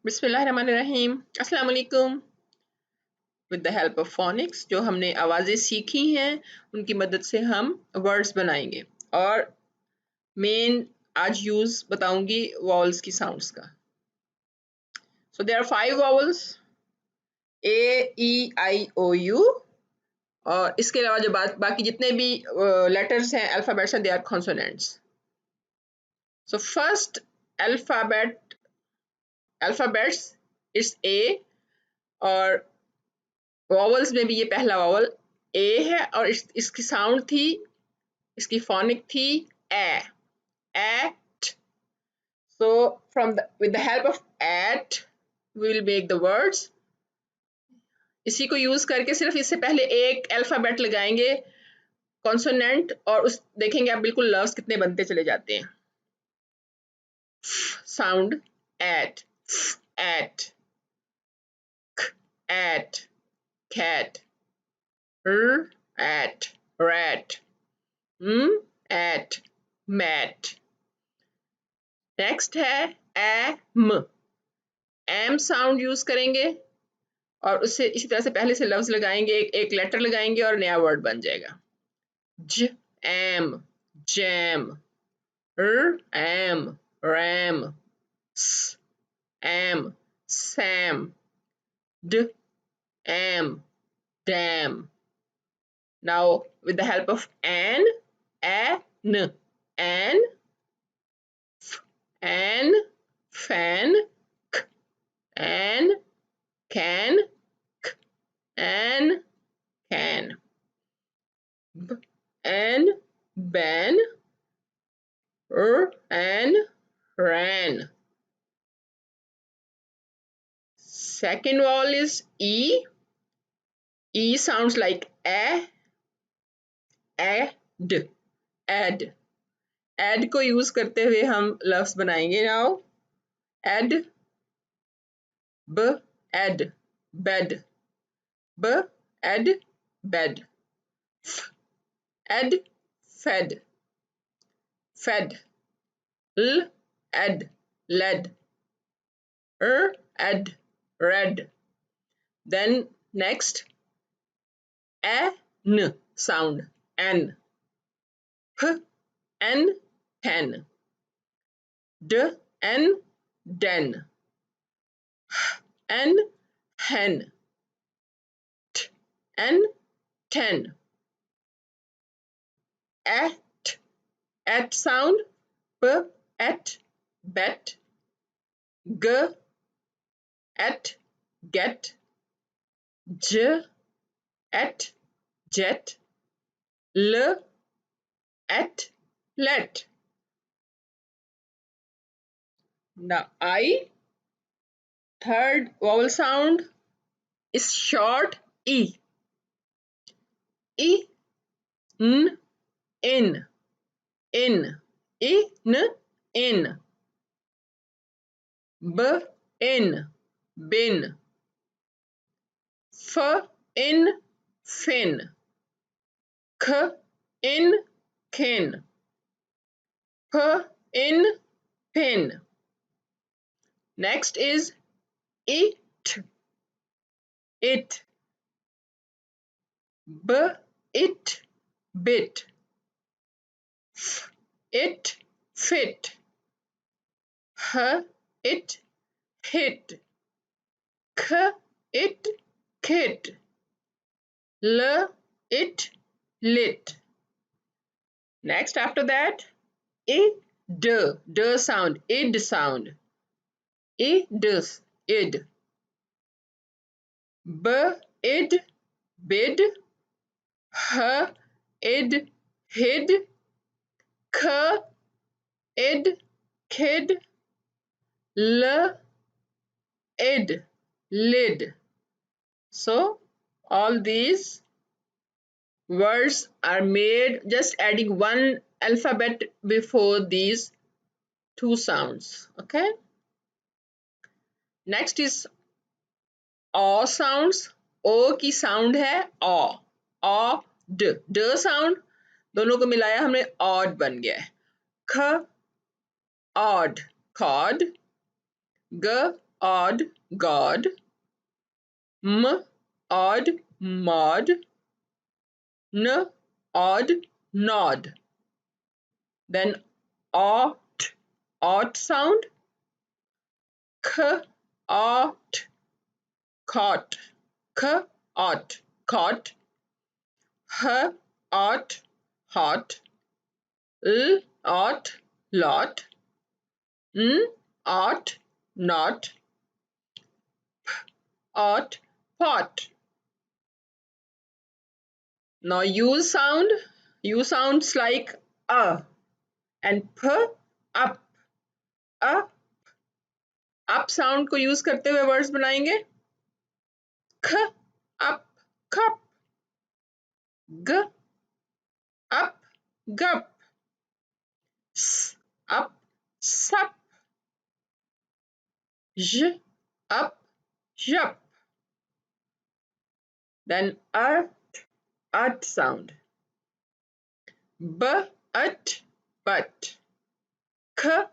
बिस्मिल्लाहिर्रहमानिर्रहीम अस्सलाम वालेकुम। With the help of phoenix जो हमने आवाज़ें सीखी हैं उनकी मदद से हम वर्ड्स बनाएंगे और मेन आज यूज़ बताऊंगी वॉवल्स की साउंड्स का। So there are 5 vowels A, E, I, O, U और इसके अलावा जो बाकी जितने भी लेटर्स हैं अल्फ़ाबेट्स हैं they are consonants. So first alphabets it's A और वॉवल्स में भी ये पहला वॉवल ए है और इसकी साउंड थी, इसकी फोनिक थी at. So with the help of at we will make the words. इसी को यूज करके सिर्फ इससे पहले एक अल्फाबेट लगाएंगे कॉन्सोनेंट और उस देखेंगे आप बिल्कुल लफ्ज कितने बनते चले जाते हैं। Sound at, at, at, cat, at, rat, at, mat. Next है एम साउंड यूज करेंगे और उससे इसी तरह से पहले से लफ्ज लगाएंगे, एक लेटर लगाएंगे और नया वर्ड बन जाएगा। ज एम, जैम, एम, रैम, स एम, सैम, ड am, damn. Now with the help of an, f, an, fan, k, an, can, k, an, can, b, an, ban, an, ran. Second vowel is E. E sounds like add, add को use करते हुए हम लफ्ज बनाएंगे। Now add, add, bed, add, bed, add, fed, add, led, add, red. Then next n sound, n, n, pen, n, den, n, hen, n, ten, at sound, at, bet, at, get, at, jet, at, let. Now third vowel sound is short E. E, n, in, in, in, in, bin, in, fin, in, kin, in, pin. Next is it, it, it, bit, it, fit, it, hit, it, kit, it, lit. Next after that, d sound, id sound, id, id, id, bid, id, hid, id, kid, id, lid. So all these words are made just adding one alphabet before these two sounds. Okay. Next is o sounds. O की sound है o, d sound दोनों को मिलाया हमने odd बन गया है। ख, odd, cod, odd, god. M, odd, mod. N, odd, nod. Then ought sound. K, ought, caught. K, ought, caught. H, ought, hot. L, ought, lot. N, ought, not. P, ought, pot. Now U sound. U sounds like a, and P, up. Up sound को use करते हुए words बनाएंगे. ख, up, cup. G, up, gup. S, up, sup. J, up, yup. Then ut sound. B, ut, but. K,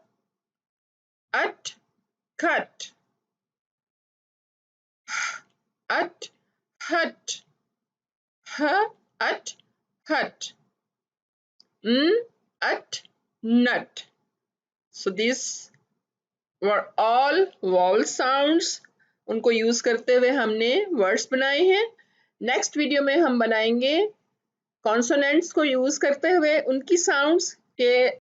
ut, cut. Ut, hut. H, ut, hut. N, ut, nut. So these were all vowel sounds. उनको use करते हुए हमने words बनाए हैं. Next video में हम बनाएंगे consonants को यूज करते हुए उनकी साउंड्स के